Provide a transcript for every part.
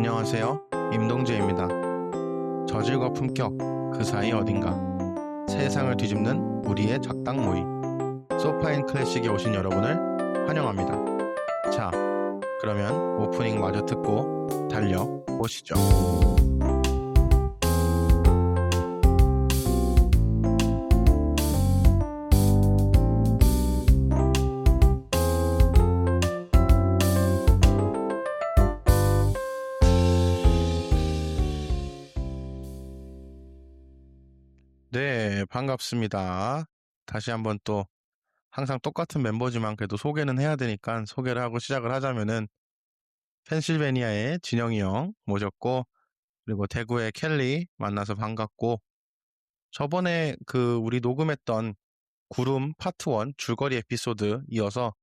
안녕하세요. 임동재입니다. 저질과 품격, 그 사이 어딘가. 세상을 뒤집는 우리의 작당 모임. 소파인 클래식에 오신 여러분을 환영합니다. 자, 그러면 오프닝 마저 듣고 달려보시죠. 네, 반갑습니다. 다시 한번 또 항상 똑같은 멤버지만 그래도 소개는 해야 되니까 소개를 하고 시작을 하자면은 펜실베니아의 진영이 형 모셨고, 그리고 대구의 켈리 만나서 반갑고, 저번에 우리 녹음했던 구름 파트 1 줄거리 에피소드 이어서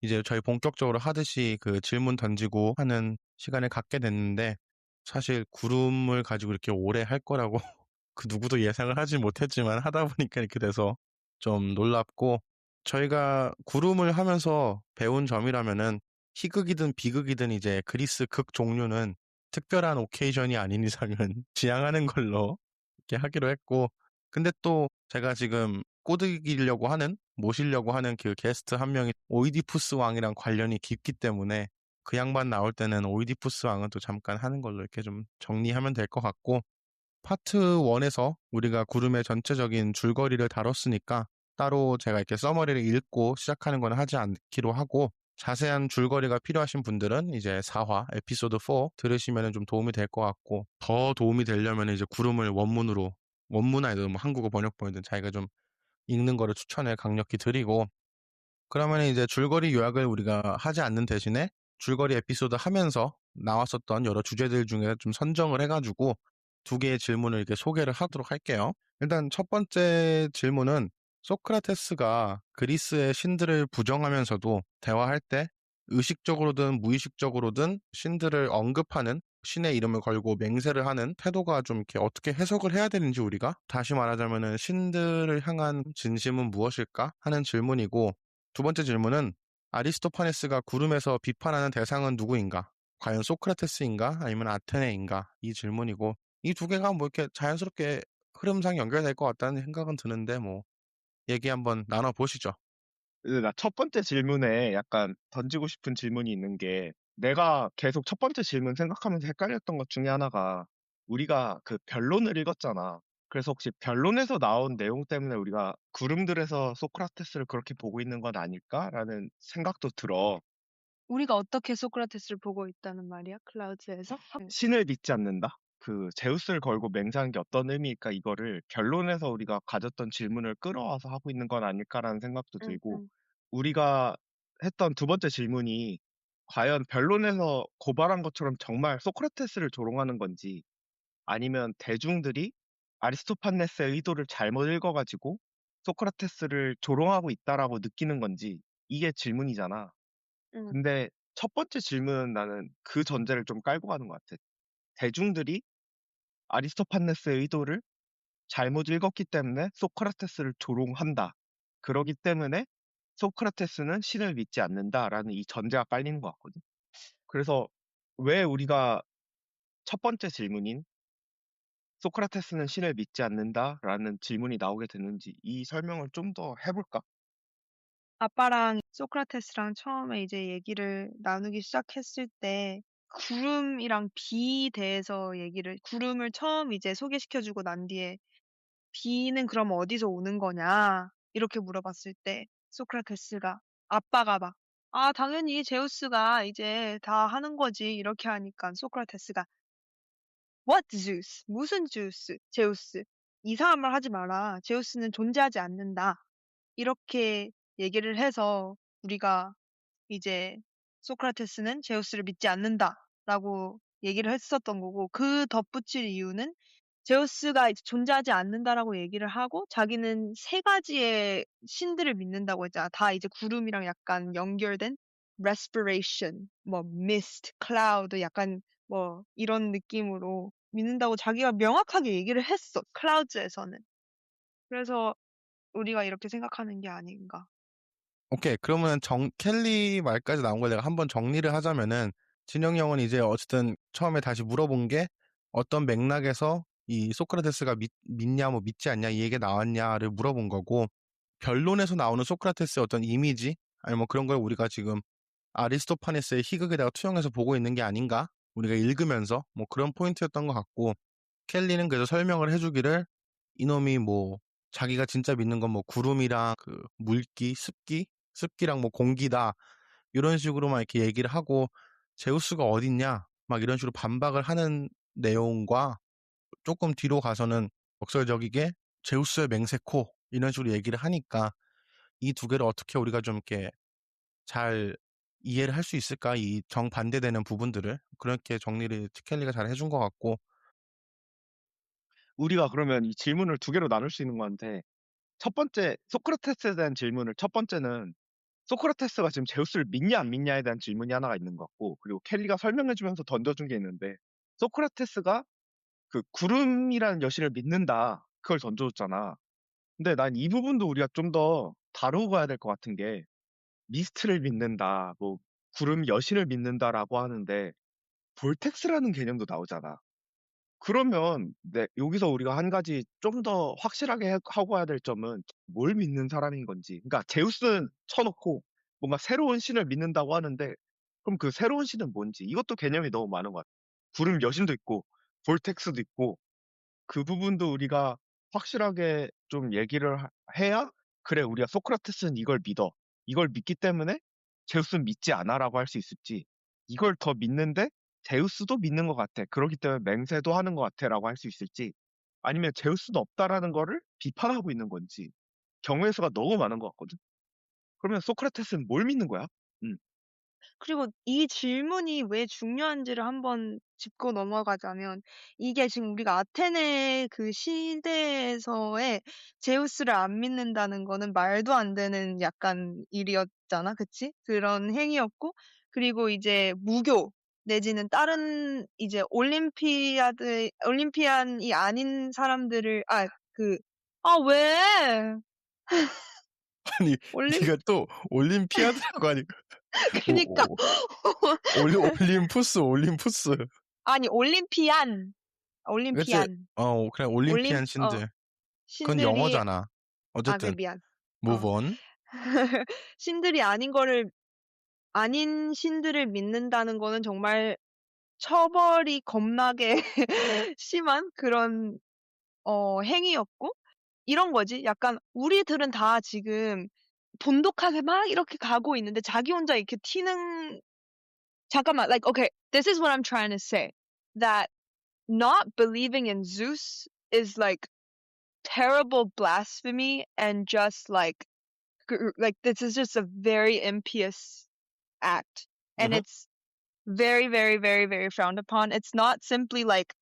이제 저희 본격적으로 하듯이 질문 던지고 하는 시간을 갖게 됐는데, 사실 구름을 가지고 이렇게 오래 할 거라고 누구도 예상을 하지 못했지만 하다 보니까 이렇게 돼서 좀 놀랍고, 저희가 구름을 하면서 배운 점이라면은 희극이든 비극이든 이제 그리스 극 종류는 특별한 오케이전이 아닌 이상은 지양하는 걸로 이렇게 하기로 했고, 근데 또 제가 지금 모시려고 하는 그 게스트 한 명이 오이디푸스 왕이랑 관련이 깊기 때문에 그 양반 나올 때는 오이디푸스 왕은 또 잠깐 하는 걸로 이렇게 좀 정리하면 될 것 같고, 파트 1에서 우리가 구름의 전체적인 줄거리를 다뤘으니까 따로 제가 이렇게 서머리를 읽고 시작하는 건 하지 않기로 하고, 자세한 줄거리가 필요하신 분들은 이제 4화 에피소드 4 들으시면 좀 도움이 될 것 같고, 더 도움이 되려면 이제 구름을 원문 아니든 뭐 한국어 번역본이든 자기가 좀 읽는 거를 추천을 강력히 드리고, 그러면 이제 줄거리 요약을 우리가 하지 않는 대신에 줄거리 에피소드 하면서 나왔었던 여러 주제들 중에 좀 선정을 해가지고 두 개의 질문을 이렇게 소개를 하도록 할게요. 일단 첫 번째 질문은, 소크라테스가 그리스의 신들을 부정하면서도 대화할 때 의식적으로든 무의식적으로든 신들을 언급하는, 신의 이름을 걸고 맹세를 하는 태도가 좀 이렇게 어떻게 해석을 해야 되는지, 우리가 다시 말하자면은 신들을 향한 진심은 무엇일까 하는 질문이고, 두 번째 질문은, 아리스토파네스가 구름에서 비판하는 대상은 누구인가? 과연 소크라테스인가? 아니면 아테네인가? 이 질문이고, 이 두 개가 뭐 이렇게 자연스럽게 흐름상 연결될 것 같다는 생각은 드는데, 뭐, 얘기 한번 나눠보시죠. 근데 나 첫 번째 질문에 약간 던지고 싶은 질문이 있는 게, 내가 계속 첫 번째 질문 생각하면서 헷갈렸던 것 중에 하나가, 우리가 그 변론을 읽었잖아. 그래서 혹시 변론에서 나온 내용 때문에 우리가 구름들에서 소크라테스를 그렇게 보고 있는 건 아닐까라는 생각도 들어. 우리가 어떻게 소크라테스를 보고 있다는 말이야? 클라우드에서? 신을 믿지 않는다? 그 제우스를 걸고 맹세하는 게 어떤 의미일까? 이거를 변론에서 우리가 가졌던 질문을 끌어와서 하고 있는 건 아닐까라는 생각도 응, 들고, 응. 우리가 했던 두 번째 질문이 과연 변론에서 고발한 것처럼 정말 소크라테스를 조롱하는 건지, 아니면 대중들이 아리스토파네스의 의도를 잘못 읽어가지고 소크라테스를 조롱하고 있다라고 느끼는 건지, 이게 질문이잖아. 응. 근데 첫 번째 질문은 나는 그 전제를 좀 깔고 가는 것 같아. 대중들이 아리스토파네스의 의도를 잘못 읽었기 때문에 소크라테스를 조롱한다. 그러기 때문에 소크라테스는 신을 믿지 않는다라는 이 전제가 깔리는 것 같거든. 그래서 왜 우리가 첫 번째 질문인 소크라테스는 신을 믿지 않는다라는 질문이 나오게 됐는지, 이 설명을 좀 더 해볼까? 아빠랑 소크라테스랑 처음에 이제 얘기를 나누기 시작했을 때 구름이랑 비에 대해서 구름을 처음 이제 소개시켜주고 난 뒤에 비는 그럼 어디서 오는 거냐? 이렇게 물어봤을 때 소크라테스가 아빠가 막 당연히 제우스가 이제 다 하는 거지. 이렇게 하니까 소크라테스가 What Zeus? 무슨 제우스? 이상한 말 하지 마라. 제우스는 존재하지 않는다. 이렇게 얘기를 해서 우리가 이제 소크라테스는 제우스를 믿지 않는다라고 얘기를 했었던 거고, 그 덧붙일 이유는 제우스가 이제 존재하지 않는다라고 얘기를 하고 자기는 세 가지의 신들을 믿는다고 했잖아. 다 이제 구름이랑 약간 연결된 respiration, 뭐 mist, cloud 약간 뭐 이런 느낌으로 믿는다고 자기가 명확하게 얘기를 했어. 클라우드에서는. 그래서 우리가 이렇게 생각하는 게 아닌가. 오케이. 그러면 켈리 말까지 나온 걸 내가 한번 정리를 하자면은, 진영이 형은 이제 어쨌든 처음에 다시 물어본 게 어떤 맥락에서 이 소크라테스가 믿냐 뭐 믿지 않냐 이 얘기가 나왔냐를 물어본 거고, 변론에서 나오는 소크라테스의 어떤 이미지 아니 뭐 그런 걸 우리가 지금 아리스토파네스의 희극에다가 투영해서 보고 있는 게 아닌가, 우리가 읽으면서 뭐 그런 포인트였던 것 같고, 켈리는 그래서 설명을 해주기를 이놈이 뭐 자기가 진짜 믿는 건 뭐 구름이랑 그 물기, 습기랑 뭐 공기다 이런 식으로만 이렇게 얘기를 하고, 제우스가 어딨냐 막 이런 식으로 반박을 하는 내용과 조금 뒤로 가서는 역설적이게 제우스의 맹세코 이런 식으로 얘기를 하니까 이 두 개를 어떻게 우리가 좀 이렇게 잘 이해를 할 수 있을까, 이 정반대되는 부분들을 그렇게 정리를 kelly가 잘 해준 것 같고. 우리가 그러면 이 질문을 두 개로 나눌 수 있는 건데, 첫 번째 소크라테스에 대한 질문을, 첫 번째는 소크라테스가 지금 제우스를 믿냐 안 믿냐에 대한 질문이 하나가 있는 것 같고, 그리고 켈리가 설명해 주면서 던져준 게 있는데, 소크라테스가 그 구름이라는 여신을 믿는다, 그걸 던져줬잖아. 근데 난 이 부분도 우리가 좀 더 다루고 가야 될 것 같은 게, 미스트를 믿는다, 뭐 구름 여신을 믿는다라고 하는데 볼텍스라는 개념도 나오잖아. 그러면 여기서 우리가 한 가지 좀 더 확실하게 하고 가야 될 점은 뭘 믿는 사람인 건지. 그러니까 제우스는 쳐놓고 뭔가 새로운 신을 믿는다고 하는데, 그럼 그 새로운 신은 뭔지. 이것도 개념이 너무 많은 것 같아. 구름 여신도 있고 볼텍스도 있고, 그 부분도 우리가 확실하게 좀 얘기를 해야, 그래, 우리가 소크라테스는 이걸 믿어. 이걸 믿기 때문에 제우스는 믿지 않아라고 할 수 있을지, 이걸 더 믿는데 제우스도 믿는 것 같아. 그렇기 때문에 맹세도 하는 것 같아라고 할 수 있을지, 아니면 제우스는 없다라는 거를 비판하고 있는 건지. 경우의 수가 너무 많은 것 같거든. 그러면 소크라테스는 뭘 믿는 거야? 음. 그리고 이 질문이 왜 중요한지를 한번 짚고 넘어가자면, 이게 지금 우리가 아테네 그 시대에서의 제우스를 안 믿는다는 거는 말도 안 되는 약간 일이었잖아. 그치? 그런 행위였고, 그리고 이제 무교 내지는 다른 이제 올림피안이 아닌 사람들을, 왜? 아니 올림, 네가 또 올림피아드라고 하니까 그니까, 올림푸스. 아니, 올림피안. 그치? 올림피안. 그냥 올림피안 신들. 그건 신들이, 영어잖아. 그래, 어쨌든 미안. move on. 신들이 아닌 신들을 믿는다는 거는 정말 처벌이 겁나게 심한 그런, 행위였고, 이런 거지. 약간, 우리들은 다 지금 돈독하게 막 이렇게 가고 있는데, 자기 혼자 이렇게 잠깐만, like, okay, this is what I'm trying to say. That not believing in Zeus is like terrible blasphemy and just like this is just a very impious act, and Mhm. it's very very very very frowned upon. It's not simply like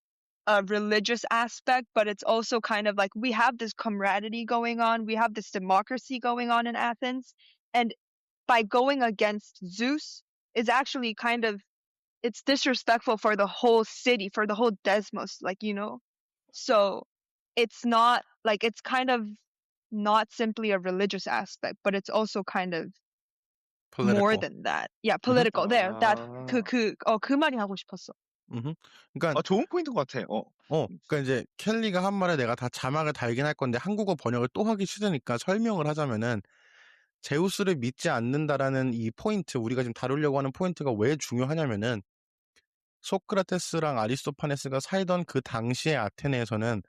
a religious aspect, but it's also kind of like we have this camaraderie going on, we have this democracy going on in Athens, and by going against Zeus is actually kind of, it's disrespectful for the whole city, for the whole Desmos, like, so it's not like, it's kind of not simply a religious aspect, but it's also kind of more political. than that. Yeah, Mhm. political. There, that 그 말이 하고 싶었어. Mhm. 그러니까 좋은 포인트 것 같아. 그러니까 이제 켈리가 한 말에 내가 다 자막을 달긴 할 건데 한국어 번역을 또 하기 싫으니까 설명을 하자면은, 제우스를 믿지 않는다라는 이 포인트, 우리가 지금 다루려고 하는 포인트가 왜 중요하냐면은, 소크라테스랑 아리스토파네스가 살던 그 당시의 아테네에서는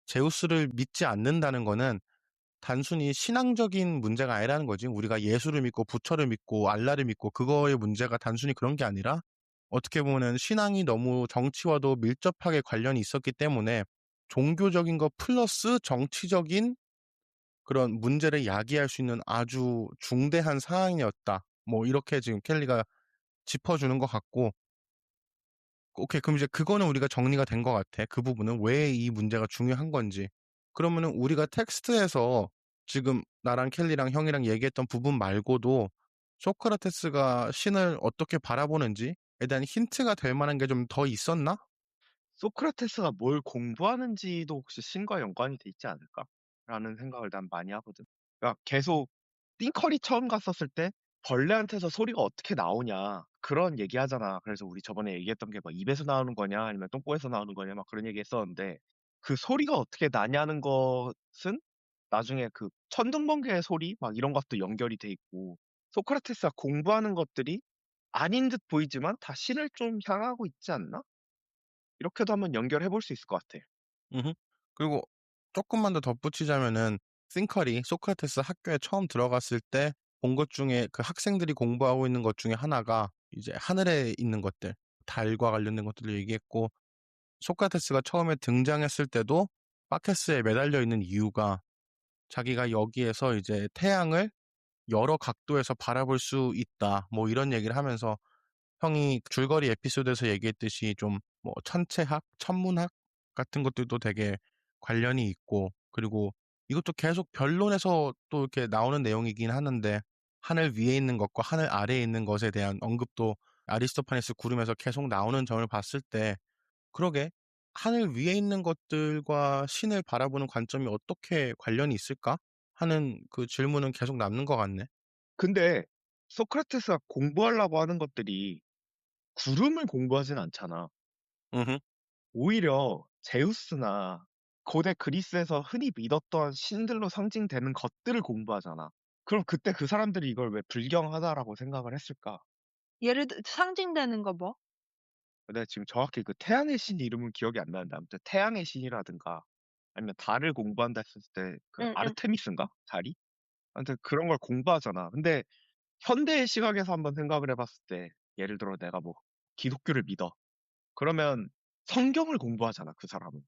제우스를 믿지 않는다는 거는 단순히 신앙적인 문제가 아니라는 거지. 우리가 예수를 믿고 부처를 믿고 알라를 믿고 그거의 문제가 단순히 그런 게 아니라, 어떻게 보면은 신앙이 너무 정치와도 밀접하게 관련이 있었기 때문에 종교적인 거 플러스 정치적인 그런 문제를 야기할 수 있는 아주 중대한 사안이었다. 뭐 이렇게 지금 켈리가 짚어주는 것 같고, 오케이. 그럼 이제 그거는 우리가 정리가 된 것 같아. 그 부분은 왜 이 문제가 중요한 건지. 그러면은 우리가 텍스트에서 지금 나랑 켈리랑 형이랑 얘기했던 부분 말고도 소크라테스가 신을 어떻게 바라보는지에 대한 힌트가 될 만한 게 좀 더 있었나? 소크라테스가 뭘 공부하는지도 혹시 신과 연관이 돼 있지 않을까? 라는 생각을 난 많이 하거든. 그러니까 계속 띵커리 처음 갔었을 때 벌레한테서 소리가 어떻게 나오냐 그런 얘기하잖아. 그래서 우리 저번에 얘기했던 게 막 입에서 나오는 거냐 아니면 똥꼬에서 나오는 거냐 막 그런 얘기했었는데 그 소리가 어떻게 나냐는 것은 나중에 그 천둥번개의 소리 막 이런 것도 연결이 돼 있고 소크라테스가 공부하는 것들이 아닌 듯 보이지만 다 신을 좀 향하고 있지 않나? 이렇게도 한번 연결해 볼 수 있을 것 같아. 음흠. 그리고 조금만 더 덧붙이자면은 싱컬이 소크라테스 학교에 처음 들어갔을 때 본 것 중에 그 학생들이 공부하고 있는 것 중에 하나가 이제 하늘에 있는 것들, 달과 관련된 것들을 얘기했고 소크라테스가 처음에 등장했을 때도 바케스에 매달려 있는 이유가 자기가 여기에서 이제 태양을 여러 각도에서 바라볼 수 있다. 뭐 이런 얘기를 하면서 형이 줄거리 에피소드에서 얘기했듯이 좀 뭐 천체학, 천문학 같은 것들도 되게 관련이 있고 그리고 이것도 계속 변론에서 또 이렇게 나오는 내용이긴 하는데 하늘 위에 있는 것과 하늘 아래에 있는 것에 대한 언급도 아리스토파네스 구름에서 계속 나오는 점을 봤을 때 그러게 하늘 위에 있는 것들과 신을 바라보는 관점이 어떻게 관련이 있을까? 하는 그 질문은 계속 남는 것 같네. 근데 소크라테스가 공부하려고 하는 것들이 구름을 공부하진 않잖아. 음, 오히려 제우스나 고대 그리스에서 흔히 믿었던 신들로 상징되는 것들을 공부하잖아. 그럼 그때 그 사람들이 이걸 왜 불경하다라고 생각을 했을까? 예를 들 상징되는 거 뭐? 내가 지금 정확히 그 태양의 신 이름은 기억이 안 나는데 아무튼 태양의 신이라든가 아니면 달을 공부한다 했을 때 그 응응. 아르테미스인가? 달이? 아무튼 그런 걸 공부하잖아. 근데 현대의 시각에서 한번 생각을 해봤을 때 예를 들어 내가 뭐 기독교를 믿어. 그러면 성경을 공부하잖아, 그 사람은.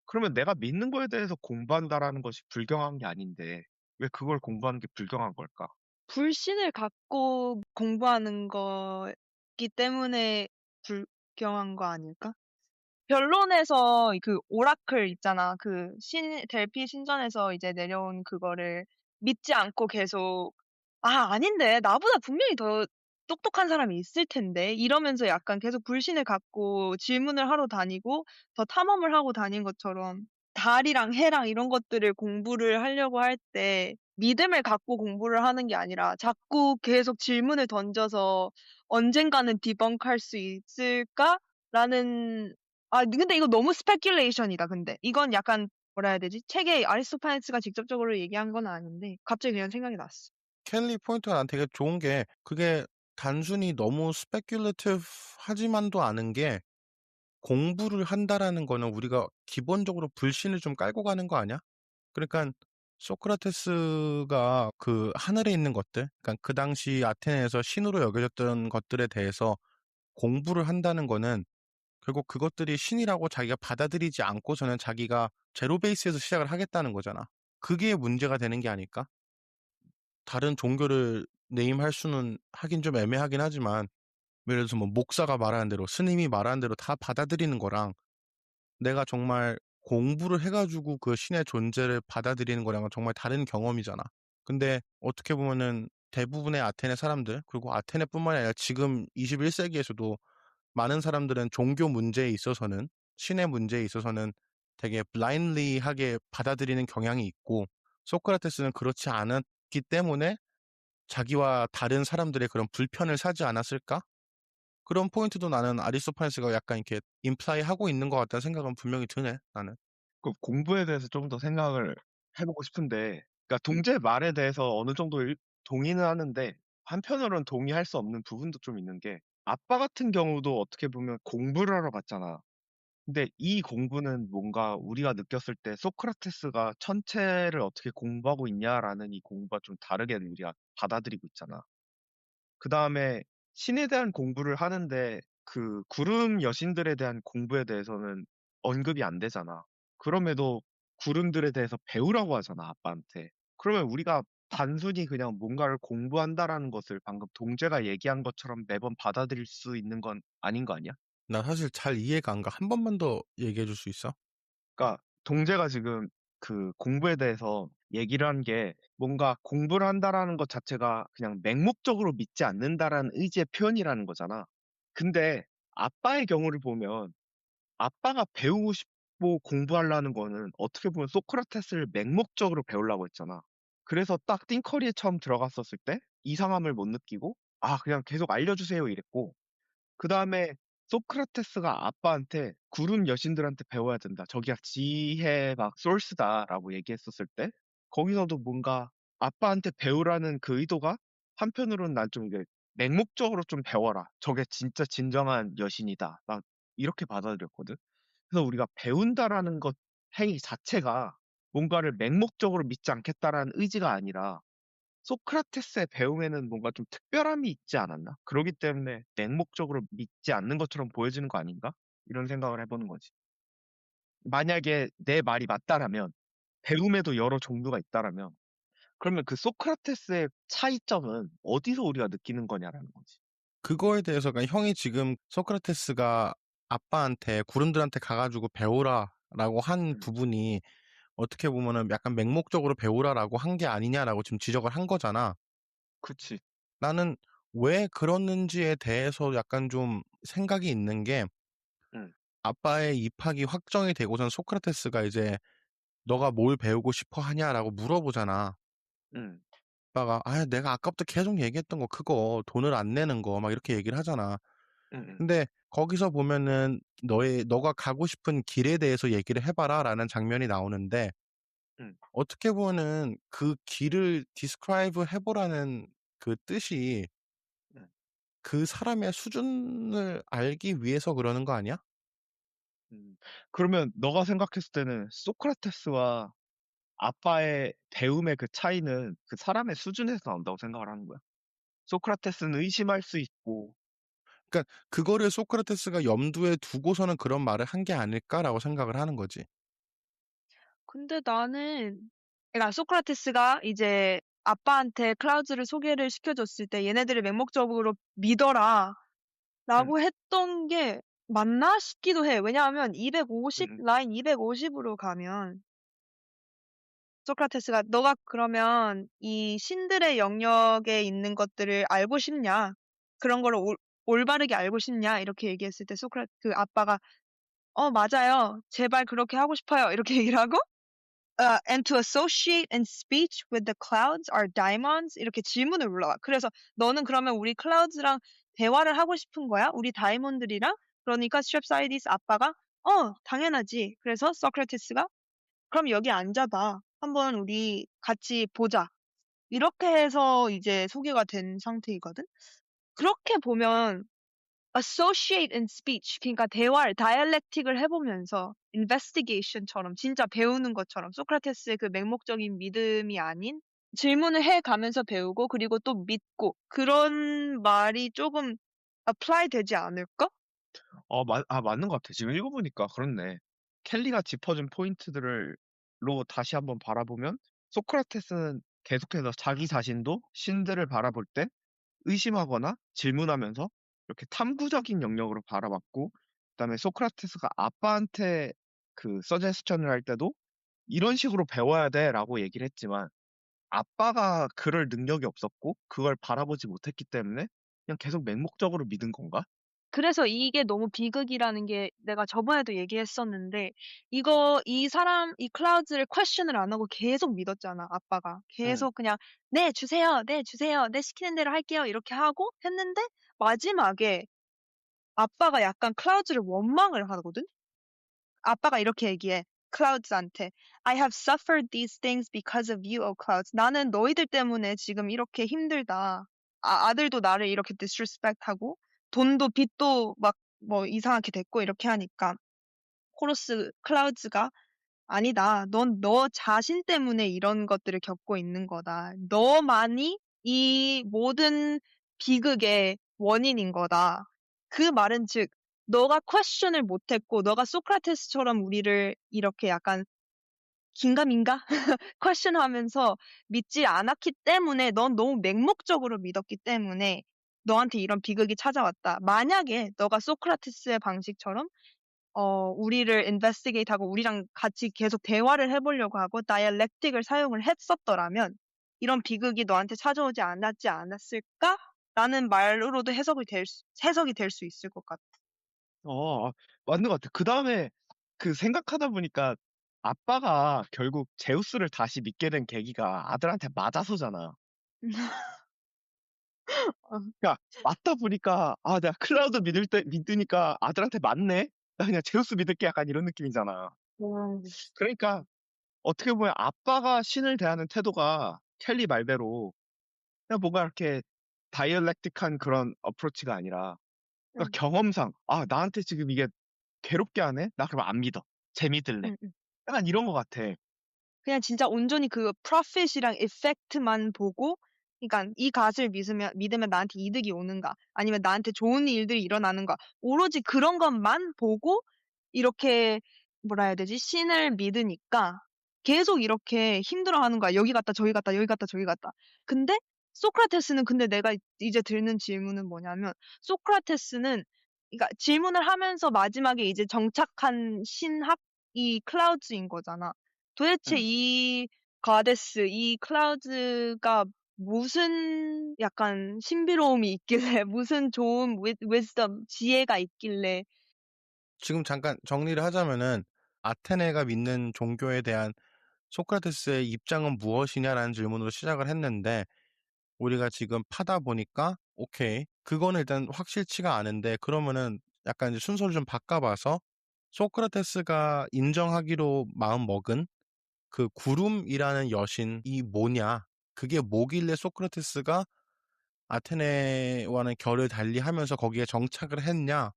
그러면 내가 믿는 거에 대해서 공부한다라는 것이 불경한 게 아닌데 왜 그걸 공부하는 게 불경한 걸까? 불신을 갖고 공부하는 거기 때문에 불경한 거 아닐까? 변론에서 그 오라클 있잖아. 그 델피 신전에서 이제 내려온 그거를 믿지 않고 계속, 아닌데. 나보다 분명히 더 똑똑한 사람이 있을 텐데. 이러면서 약간 계속 불신을 갖고 질문을 하러 다니고 더 탐험을 하고 다닌 것처럼 달이랑 해랑 이런 것들을 공부를 하려고 할 때 믿음을 갖고 공부를 하는 게 아니라 자꾸 계속 질문을 던져서 언젠가는 디벙크할 수 있을까라는. 근데 이거 너무 스페큘레이션이다, 근데. 이건 약간, 뭐라 해야 되지? 책에 아리스토파네스가 직접적으로 얘기한 건 아닌데, 갑자기 그냥 생각이 났어. 켈리 포인트가 난 되게 좋은 게 그게 단순히 너무 스페큘레티브 하지만도 않은 게 공부를 한다라는 거는 우리가 기본적으로 불신을 좀 깔고 가는 거 아니야? 그러니까 소크라테스가 그 하늘에 있는 것들, 그러니까 그 당시 아테네에서 신으로 여겨졌던 것들에 대해서 공부를 한다는 거는 결국 그것들이 신이라고 자기가 받아들이지 않고서는 자기가 제로 베이스에서 시작을 하겠다는 거잖아. 그게 문제가 되는 게 아닐까? 다른 종교를 네임할 수는 하긴 좀 애매하긴 하지만 예를 들어서 뭐 목사가 말하는 대로 스님이 말하는 대로 다 받아들이는 거랑 내가 정말 공부를 해가지고 그 신의 존재를 받아들이는 거랑은 정말 다른 경험이잖아. 근데 어떻게 보면은 대부분의 아테네 사람들, 그리고 아테네뿐만이 아니라 지금 21세기에서도 많은 사람들은 종교 문제에 있어서는, 신의 문제에 있어서는 되게 블라인리하게 받아들이는 경향이 있고, 소크라테스는 그렇지 않았기 때문에 자기와 다른 사람들의 그런 불편을 사지 않았을까? 그런 포인트도 나는 아리스토파네스가 약간 이렇게 임플라이 하고 있는 것 같다는 생각은 분명히 드네, 나는. 그 공부에 대해서 좀 더 생각을 해보고 싶은데, 그러니까 동제 말에 대해서 어느 정도 동의는 하는데 한편으로는 동의할 수 없는 부분도 좀 있는 게 아빠 같은 경우도 어떻게 보면 공부를 하러 갔잖아. 근데 이 공부는 뭔가 우리가 느꼈을 때 소크라테스가 천체를 어떻게 공부하고 있냐라는 이 공부가 좀 다르게 우리가 받아들이고 있잖아. 그 다음에 신에 대한 공부를 하는데 그 구름 여신들에 대한 공부에 대해서는 언급이 안 되잖아. 그럼에도 구름들에 대해서 배우라고 하잖아, 아빠한테. 그러면 우리가 단순히 그냥 뭔가를 공부한다라는 것을 방금 동재가 얘기한 것처럼 매번 받아들일 수 있는 건 아닌 거 아니야? 나 사실 잘 이해가 안 가. 한 번만 더 얘기해 줄 수 있어? 그러니까 동재가 지금 그 공부에 대해서 얘기를 한 게 뭔가 공부를 한다라는 것 자체가 그냥 맹목적으로 믿지 않는다라는 의지의 표현이라는 거잖아. 근데 아빠의 경우를 보면 아빠가 배우고 싶고 공부하려는 거는 어떻게 보면 소크라테스를 맹목적으로 배우려고 했잖아. 그래서 딱 띵커리에 처음 들어갔었을 때 이상함을 못 느끼고 그냥 계속 알려주세요 이랬고 그다음에 소크라테스가 아빠한테 구름 여신들한테 배워야 된다. 저기가 지혜 막 소스다라고 얘기했었을 때 거기서도 뭔가 아빠한테 배우라는 그 의도가 한편으로는 난 좀 이게 맹목적으로 좀 배워라. 저게 진짜 진정한 여신이다. 막 이렇게 받아들였거든. 그래서 우리가 배운다라는 것 행위 자체가 뭔가를 맹목적으로 믿지 않겠다라는 의지가 아니라 소크라테스의 배움에는 뭔가 좀 특별함이 있지 않았나? 그러기 때문에 맹목적으로 믿지 않는 것처럼 보여지는 거 아닌가? 이런 생각을 해보는 거지. 만약에 내 말이 맞다라면, 배움에도 여러 종류가 있다라면, 그러면 그 소크라테스의 차이점은 어디서 우리가 느끼는 거냐라는 거지. 그거에 대해서 그러니까 형이 지금 소크라테스가 아빠한테 구름들한테 가가지고 배우라라고 한 음, 부분이 어떻게 보면은 약간 맹목적으로 배우라라고 한 게 아니냐라고 지금 지적을 한 거잖아. 그치. 나는 왜 그러는지에 대해서 약간 좀 생각이 있는 게 응, 아빠의 입학이 확정이 되고선 소크라테스가 이제 너가 뭘 배우고 싶어 하냐라고 물어보잖아. 응, 아빠가 내가 아까부터 계속 얘기했던 거 그거 돈을 안 내는 거 막 이렇게 얘기를 하잖아. 응, 응, 근데 거기서 보면은 너가 가고 싶은 길에 대해서 얘기를 해봐라라는 장면이 나오는데 응, 어떻게 보면은 그 길을 디스크라이브 해보라는 그 뜻이 응. 그 사람의 수준을 알기 위해서 그러는 거 아니야? 그러면 너가 생각했을 때는 소크라테스와 아빠의 배움의 그 차이는 그 사람의 수준에서 나온다고 생각을 하는 거야? 소크라테스는 의심할 수 있고, 그러니까 그거를 소크라테스가 염두에 두고서는 그런 말을 한 게 아닐까라고 생각을 하는 거지. 근데 나는, 그러니까 소크라테스가 이제 아빠한테 클라우즈를 소개를 시켜줬을 때 얘네들을 맹목적으로 믿어라 응, 라고 했던 게 맞나 싶기도 해. 왜냐하면 응, 응, 라인 250으로 가면 소크라테스가 너가 그러면 이 신들의 영역에 있는 것들을 알고 싶냐? 그런 거를 올바르게 알고 싶냐? 이렇게 얘기했을 때 그 아빠가 맞아요. 제발 그렇게 하고 싶어요. 이렇게 얘기를 하고 and to associate in speech with the clouds are daimons 이렇게 질문을 올라와. 그래서 너는 그러면 우리 클라우드랑 대화를 하고 싶은 거야? 우리 다이몬들이랑? 그러니까 스트랩사이디스 아빠가 당연하지. 그래서 소크라테스가 그럼 여기 앉아봐. 한번 우리 같이 보자. 이렇게 해서 이제 소개가 된 상태이거든. 그렇게 보면 associate in speech, 그러니까 대화를, 다이알렉틱을 해보면서 investigation처럼 진짜 배우는 것처럼 소크라테스의 그 맹목적인 믿음이 아닌 질문을 해가면서 배우고 그리고 또 믿고 그런 말이 조금 apply 되지 않을까? 맞는 것 같아. 지금 읽어보니까 그렇네. 켈리가 짚어준 포인트들로 다시 한번 바라보면, 소크라테스는 계속해서 자기 자신도 신들을 바라볼 때 의심하거나 질문하면서 이렇게 탐구적인 영역으로 바라봤고, 그다음에 소크라테스가 아빠한테 그 서제스천을 할 때도 이런 식으로 배워야 돼라고 얘기를 했지만, 아빠가 그럴 능력이 없었고 그걸 바라보지 못했기 때문에 그냥 계속 맹목적으로 믿은 건가? 그래서 이게 너무 비극이라는 게 내가 저번에도 얘기했었는데 이 클라우드를 퀘션을 안 하고 계속 믿었잖아, 아빠가. 응, 계속 그냥 네, 주세요. 네, 주세요. 네, 시키는 대로 할게요. 이렇게 하고 했는데 마지막에 아빠가 약간 클라우드를 원망을 하거든? 아빠가 이렇게 얘기해. 클라우드한테 I have suffered these things because of you, O clouds. 나는 너희들 때문에 지금 이렇게 힘들다. 아들도 나를 이렇게 disrespect하고 돈도 빚도 막 뭐 이상하게 됐고 이렇게 하니까 클라우드가 아니다. 넌 너 자신 때문에 이런 것들을 겪고 있는 거다. 너만이 이 모든 비극의 원인인 거다. 그 말은 즉, 너가 퀘션을 못했고, 너가 소크라테스처럼 우리를 이렇게 약간 긴가민가? 퀘션 하면서 믿지 않았기 때문에, 넌 너무 맹목적으로 믿었기 때문에, 너한테 이런 비극이 찾아왔다. 만약에 너가 소크라테스의 방식처럼 우리를 investigate 하고 우리랑 같이 계속 대화를 해보려고 하고 dialectic을 사용을 했었더라면 이런 비극이 너한테 찾아오지 않았을까? 라는 말로도 해석이 될 수 있을 것 같아. 어, 맞는 것 같아. 그 다음에 그 생각하다 보니까 아빠가 결국 제우스를 다시 믿게 된 계기가 아들한테 맞아서잖아. 어. 그러니까 맞다 보니까 아 내가 클라우드 믿으니까 아들한테 맞네. 나 그냥 제우스 믿을게 약간 이런 느낌이잖아. 음. 그러니까 어떻게 보면 아빠가 신을 대하는 태도가 켈리 말대로 그냥 뭔가 이렇게 다이얼렉틱한 그런 어프로치가 아니라 그러니까 응, 경험상 아 나한테 지금 이게 괴롭게 하네? 나 그럼 안 믿어. 쟤 믿을래. 응, 응. 약간 이런 것 같아. 그냥 진짜 온전히 그 profit이랑 effect만 보고, 그러니까 이 갓을 믿으면 나한테 이득이 오는가, 아니면 나한테 좋은 일들이 일어나는가, 오로지 그런 것만 보고 이렇게 뭐라 해야 되지? 신을 믿으니까 계속 이렇게 힘들어하는 거야. 여기 갔다 저기 갔다 여기 갔다 저기 갔다. 근데 소크라테스는, 근데 내가 이제 드는 질문은 뭐냐면, 소크라테스는 그러니까 질문을 하면서 마지막에 이제 정착한 신학이 클라우즈인 거잖아. 도대체 응. 이 가데스, 이 클라우드가 무슨 약간 신비로움이 있길래, 무슨 좋은 wisdom, 지혜가 있길래. 지금 잠깐 정리를 하자면은 아테네가 믿는 종교에 대한 소크라테스의 입장은 무엇이냐라는 질문으로 시작을 했는데 우리가 지금 파다 보니까 오케이. 그거는 일단 확실치가 않은데 그러면은 약간 이제 순서를 좀 바꿔봐서 소크라테스가 인정하기로 마음먹은 그 구름이라는 여신이 뭐냐? 그게 뭐길래 소크라테스가 아테네와는 결을 달리하면서 거기에 정착을 했냐라는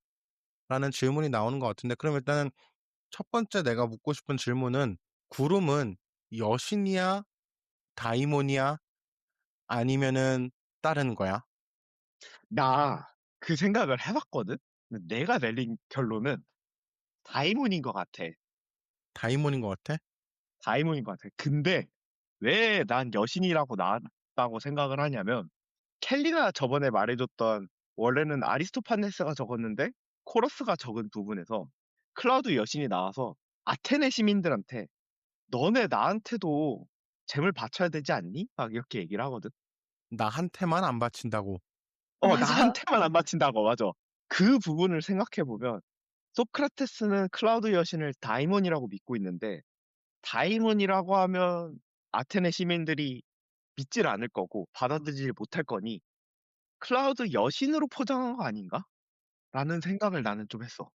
질문이 나오는 것 같은데 그럼 일단은 첫 번째 내가 묻고 싶은 질문은 구름은 여신이야? 다이몬이야? 아니면은 다른 거야? 나 그 생각을 해봤거든? 근데 내가 내린 결론은 다이몬인 것 같아. 다이몬인 것 같아? 다이몬인 것 같아. 근데 왜 난 여신이라고 나왔다고 생각을 하냐면 켈리가 저번에 말해줬던 원래는 아리스토파네스가 적었는데 코러스가 적은 부분에서 클라우드 여신이 나와서 아테네 시민들한테 너네 나한테도 잼을 바쳐야 되지 않니? 막 이렇게 얘기를 하거든. 나한테만 안 바친다고. 맞아. 나한테만 안 바친다고, 맞아. 그 부분을 생각해보면 소크라테스는 클라우드 여신을 다이몬이라고 믿고 있는데 다이몬이라고 하면 아테네 시민들이 믿질 않을 거고 받아들이지 못할 거니 클라우드 여신으로 포장한 거 아닌가? 라는 생각을 나는 좀 했어.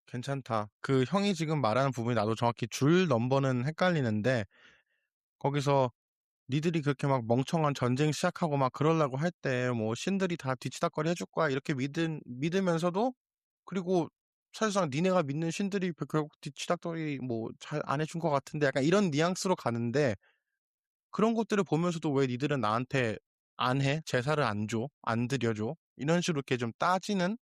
괜찮다. 그 형이 지금 말하는 부분이 나도 정확히 줄 넘버는 헷갈리는데 거기서 니들이 그렇게 막 멍청한 전쟁 시작하고 막 그러려고 할 때 뭐 신들이 다 뒤치다꺼리 해줄 거야 이렇게 믿으면서도 그리고 사실상 니네가 믿는 신들이 결국 뒤치다꺼리 뭐 잘 안 해준 것 같은데 약간 이런 뉘앙스로 가는데 그런 것들을 보면서도 왜 니들은 나한테 안 해? 제사를 안 줘? 안 드려줘? 이런 식으로 이렇게 좀 따지는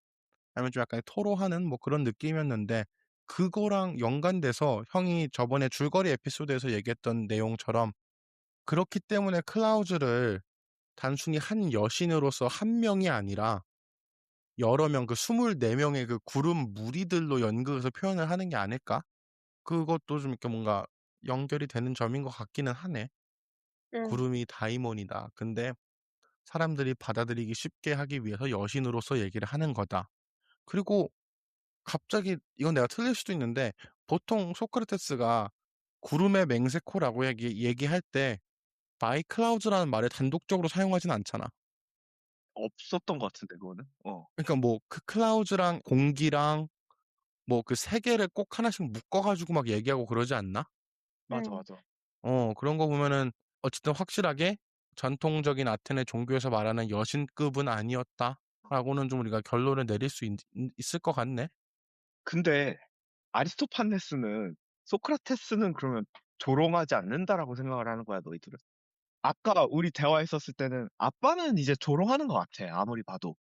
아니면 좀 약간 토로하는 뭐 그런 느낌이었는데 그거랑 연관돼서 형이 저번에 줄거리 에피소드에서 얘기했던 내용처럼 그렇기 때문에 클라우즈를 단순히 한 여신으로서 한 명이 아니라 여러 명, 그 24명의 그 구름 무리들로 연극해서 표현을 하는 게 아닐까? 그것도 좀 이렇게 뭔가 연결이 되는 점인 것 같기는 하네. 응. 구름이 다이몬이다. 근데 사람들이 받아들이기 쉽게 하기 위해서 여신으로서 얘기를 하는 거다. 그리고 갑자기 이건 내가 틀릴 수도 있는데 보통 소크라테스가 구름의 맹세코라고 얘기할 때 by clouds라는 말을 단독적으로 사용하진 않잖아. 없었던 것 같은데, 그거는. 그러니까 뭐 그 클라우드랑 공기랑 뭐 그 세 개를 꼭 하나씩 묶어가지고 막 얘기하고 그러지 않나? 맞아, 응. 맞아. 그런 거 보면은 어쨌든 확실하게 전통적인 아테네 종교에서 말하는 여신급은 아니었다라고는 좀 우리가 결론을 내릴 수 있을 것 같네. 근데 아리스토파네스는 소크라테스는 그러면 조롱하지 않는다라고 생각을 하는 거야, 너희들은? 아까 우리 대화했었을 때는 아빠는 이제 조롱하는 것 같아, 아무리 봐도.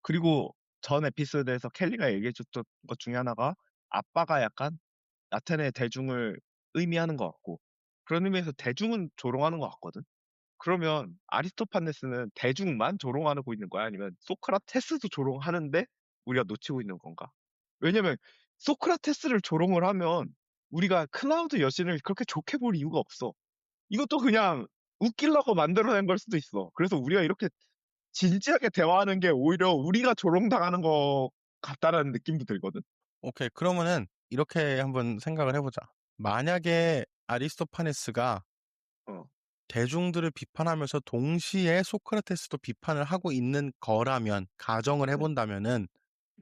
그리고 전 에피소드에서 켈리가 얘기해줬던 것 중에 하나가 아빠가 약간 아테네 대중을 의미하는 것 같고 그런 의미에서 대중은 조롱하는 것 같거든. 그러면 아리스토파네스는 대중만 조롱하고 있는 거야? 아니면 소크라테스도 조롱하는데 우리가 놓치고 있는 건가? 왜냐면 소크라테스를 조롱을 하면 우리가 클라우드 여신을 그렇게 좋게 볼 이유가 없어. 이것도 그냥 웃기려고 만들어낸 걸 수도 있어. 그래서 우리가 이렇게 진지하게 대화하는 게 오히려 우리가 조롱당하는 것 같다라는 느낌도 들거든. 오케이. 그러면은 이렇게 한번 생각을 해 보자. 만약에 아리스토파네스가 어. 대중들을 비판하면서 동시에 소크라테스도 비판을 하고 있는 거라면 가정을 해 응. 본다면은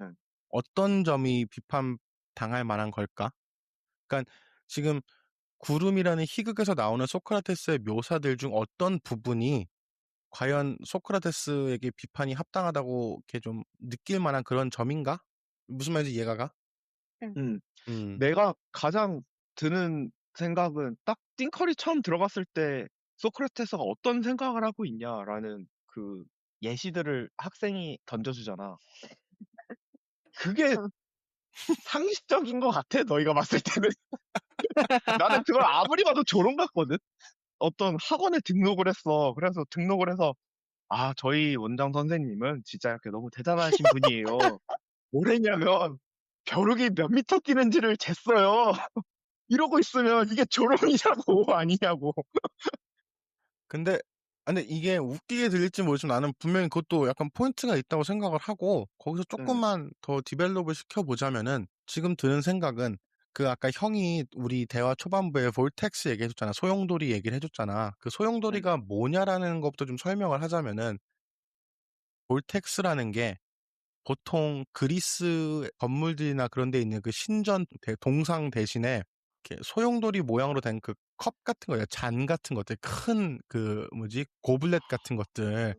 응. 어떤 점이 비판당할 만한 걸까? 그러니까 지금 구름이라는 희극에서 나오는 소크라테스의 묘사들 중 어떤 부분이 과연 소크라테스에게 비판이 합당하다고 이렇게 좀 느낄 만한 그런 점인가? 무슨 말인지 이해가 가? 응. 음. 음. 내가 가장 드는 생각은 딱 띵커리 처음 들어갔을 때 소크라테스가 어떤 생각을 하고 있냐라는 그 예시들을 학생이 던져주잖아. 그게 응. 상식적인 것 같아, 너희가 봤을 때는. 나는 그걸 아무리 봐도 조롱 같거든? 어떤 학원에 등록을 했어. 그래서 등록을 해서, 아, 저희 원장 선생님은 진짜 이렇게 너무 대단하신 분이에요. 뭘 했냐면, 벼룩이 몇 미터 뛰는지를 쟀어요. 이러고 있으면 이게 조롱이냐고, 아니냐고. 근데 이게 웃기게 들릴지 모르지만 나는 분명히 그것도 약간 포인트가 있다고 생각을 하고 거기서 응, 조금만 더 디벨롭을 시켜보자면은 지금 드는 생각은 그 아까 형이 우리 대화 초반부에 볼텍스 얘기해줬잖아. 소용돌이 얘기를 해줬잖아. 그 응, 소용돌이가 뭐냐라는 것부터 좀 설명을 하자면은 볼텍스라는 게 보통 그리스 건물들이나 그런 데 있는 그 신전 동상 대신에 이렇게 소용돌이 모양으로 된 그 컵 같은 거예요. 잔 같은 것들, 큰 그 뭐지 고블렛 같은 것들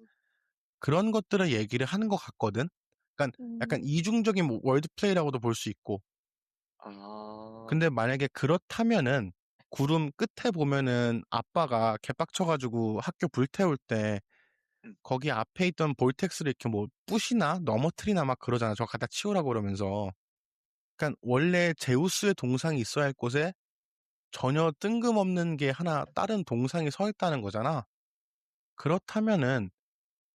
그런 것들을 얘기를 하는 것 같거든. 그러니까 약간 음. 이중적인 월드 플레이라고도 볼 수 있고. 아, 근데 만약에 그렇다면은 구름 끝에 보면은 아빠가 개빡쳐가지고 학교 불태울 때 응, 거기 앞에 있던 볼텍스를 이렇게 뭐 부시나 넘어뜨리나 막 그러잖아. 저거 갖다 치우라고 그러면서. 그러니까 원래 제우스의 동상이 있어야 할 곳에 전혀 뜬금없는 게 하나 다른 동상이 서 있다는 거잖아. 그렇다면은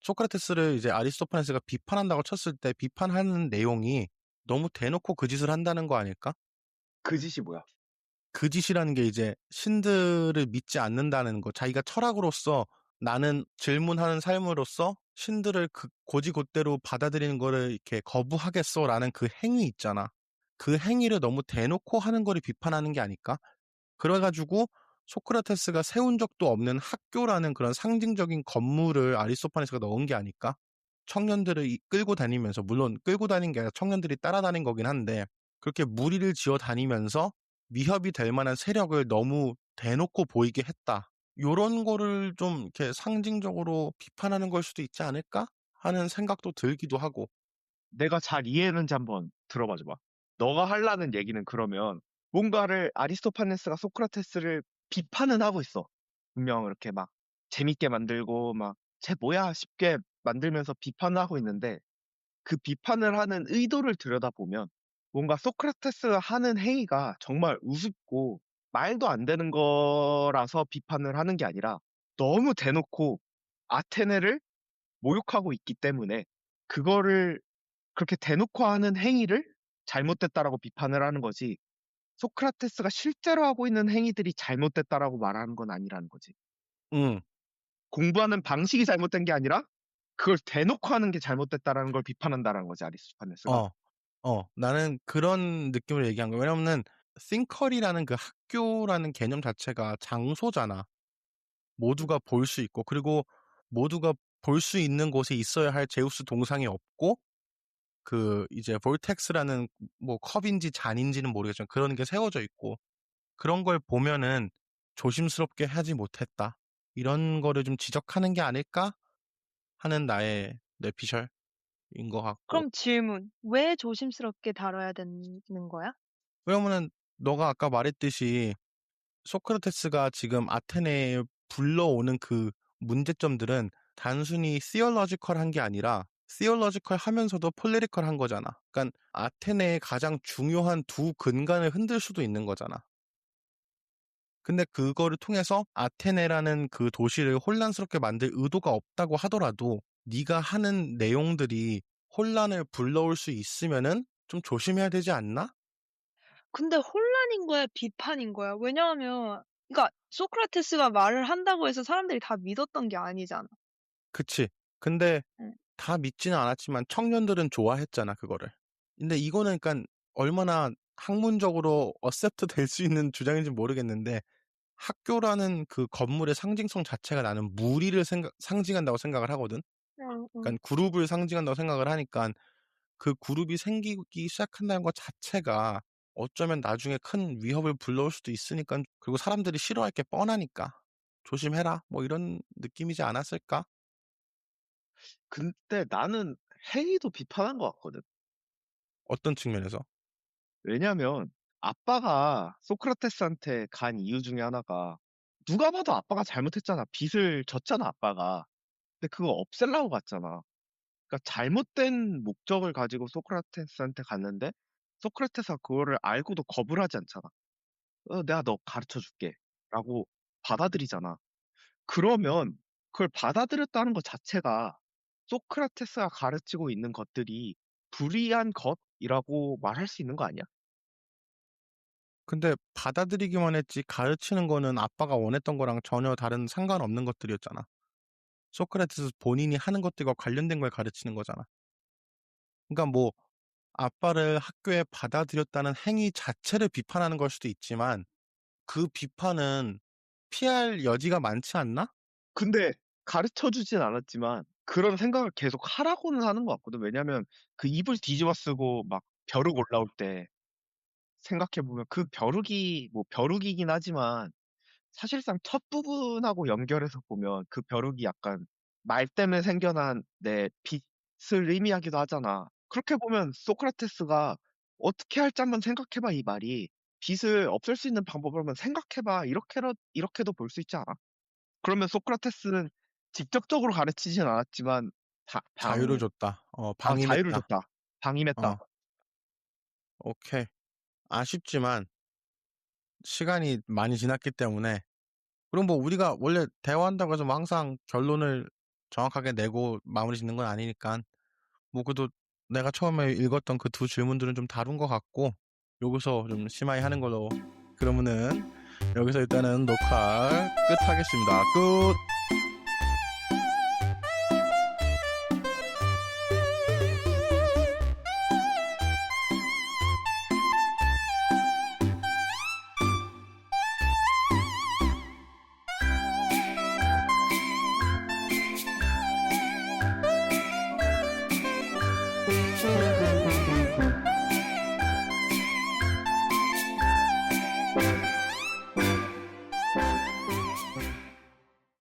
소크라테스를 이제 아리스토파네스가 비판한다고 쳤을 때 비판하는 내용이 너무 대놓고 그 짓을 한다는 거 아닐까? 그 짓이 뭐야? 그 짓이라는 게 이제 신들을 믿지 않는다는 거. 자기가 철학으로서 나는 질문하는 삶으로서 신들을 그 고지곧대로 받아들이는 거를 이렇게 거부하겠어라는 그 행위 있잖아. 그 행위를 너무 대놓고 하는 거를 비판하는 게 아닐까? 그래가지고 소크라테스가 세운 적도 없는 학교라는 그런 상징적인 건물을 아리스토파네스가 넣은 게 아닐까? 청년들을 끌고 다니면서, 물론 끌고 다닌 게 아니라 청년들이 따라다닌 거긴 한데, 그렇게 무리를 지어 다니면서 위협이 될 만한 세력을 너무 대놓고 보이게 했다. 요런 거를 좀 이렇게 상징적으로 비판하는 걸 수도 있지 않을까? 하는 생각도 들기도 하고. 내가 잘 이해했는지 한번 들어봐 줘봐. 너가 하려는 얘기는 그러면 뭔가를 아리스토파네스가 소크라테스를 비판은 하고 있어. 분명 이렇게 막 재밌게 만들고 막 쟤 뭐야 쉽게 만들면서 비판을 하고 있는데 그 비판을 하는 의도를 들여다보면 뭔가 소크라테스가 하는 행위가 정말 우습고 말도 안 되는 거라서 비판을 하는 게 아니라 너무 대놓고 아테네를 모욕하고 있기 때문에 그거를 그렇게 대놓고 하는 행위를 잘못됐다라고 비판을 하는 거지. 소크라테스가 실제로 하고 있는 행위들이 잘못됐다라고 말하는 건 아니라는 거지. 응, 공부하는 방식이 잘못된 게 아니라 그걸 대놓고 하는 게 잘못됐다라는 걸 비판한다라는 거지, 아리스토파네스가. 어, 나는 그런 느낌으로 얘기한 거야. 왜냐면은, 싱컬이라는 그 학교라는 개념 자체가 장소잖아. 음, 모두가 볼 수 있고, 그리고 모두가 볼 수 있는 곳에 있어야 할 제우스 동상이 없고, 그, 이제, 볼텍스라는 뭐 컵인지 잔인지는 모르겠지만 그런 게 세워져 있고, 그런 걸 보면은 조심스럽게 하지 못했다. 이런 거를 좀 지적하는 게 아닐까 하는 나의 뇌피셜인 것 같고. 그럼 질문. 왜 조심스럽게 다뤄야 되는 거야? 왜냐면은, 너가 아까 말했듯이, 소크라테스가 지금 아테네에 불러오는 그 문제점들은 단순히 theological 게 아니라 theological 하면서도 political 한 거잖아. 그러니까 아테네의 가장 중요한 두 근간을 흔들 수도 있는 거잖아. 근데 그거를 통해서 아테네라는 그 도시를 혼란스럽게 만들 의도가 없다고 하더라도 네가 하는 내용들이 혼란을 불러올 수 있으면은 좀 조심해야 되지 않나? 근데 혼란인 거야, 비판인 거야? 왜냐하면 그러니까 소크라테스가 말을 한다고 해서 사람들이 다 믿었던 게 아니잖아. 그치. 근데 응. 다 믿지는 않았지만 청년들은 좋아했잖아, 그거를. 근데 이거는 그러니까 얼마나 학문적으로 어셉트 될 수 있는 주장인지는 모르겠는데 학교라는 그 건물의 상징성 자체가 나는 무리를 상징한다고 생각을 하거든. 응, 응. 그러니까 그룹을 상징한다고 생각을 하니까 그 그룹이 생기기 시작한다는 것 자체가 어쩌면 나중에 큰 위협을 불러올 수도 있으니까, 그리고 사람들이 싫어할 게 뻔하니까 조심해라 뭐 이런 느낌이지 않았을까? 근데 나는 행위도 비판한 것 같거든. 어떤 측면에서? 왜냐면 아빠가 소크라테스한테 간 이유 중에 하나가 누가 봐도 아빠가 잘못했잖아. 빚을 졌잖아, 아빠가. 근데 그거 없애려고 갔잖아. 그러니까 잘못된 목적을 가지고 소크라테스한테 갔는데 소크라테스가 그거를 알고도 거부를 하지 않잖아. 내가 너 가르쳐 줄게. 라고 받아들이잖아. 그러면 그걸 받아들였다는 것 자체가 소크라테스가 가르치고 있는 것들이 불이한 것이라고 말할 수 있는 거 아니야? 근데 받아들이기만 했지 가르치는 거는 아빠가 원했던 거랑 전혀 다른 상관없는 것들이었잖아. 소크라테스 본인이 하는 것들과 관련된 걸 가르치는 거잖아. 그러니까 뭐 아빠를 학교에 받아들였다는 행위 자체를 비판하는 걸 수도 있지만 그 비판은 피할 여지가 많지 않나? 근데 가르쳐 주진 않았지만 그런 생각을 계속 하라고는 하는 것 같거든. 왜냐면 그 이불 뒤집어 쓰고 막 벼룩 올라올 때 생각해 보면 그 벼룩이 뭐 벼룩이긴 하지만 사실상 첫 부분하고 연결해서 보면 그 벼룩이 약간 말 때문에 생겨난 내 빚을 의미하기도 하잖아. 그렇게 보면 소크라테스가 어떻게 할지 한번 생각해 봐 이 말이 빚을 없앨 수 있는 방법을 한번 생각해 봐. 이렇게도 볼 수 있지 않아? 그러면 소크라테스는 직접적으로 가르치진 않았지만 자유를 줬다. 자유를 방임했다. 줬다. 방임했다. 어, 오케이. 아쉽지만 시간이 많이 지났기 때문에, 그럼 뭐 우리가 원래 대화한다고 해서 뭐 항상 결론을 정확하게 내고 마무리 짓는 건 아니니까 뭐 그래도 내가 처음에 읽었던 그 두 질문들은 좀 다른 것 같고 여기서 좀 심하게 하는 걸로. 그러면은 여기서 일단은 녹화 끝하겠습니다. 끝.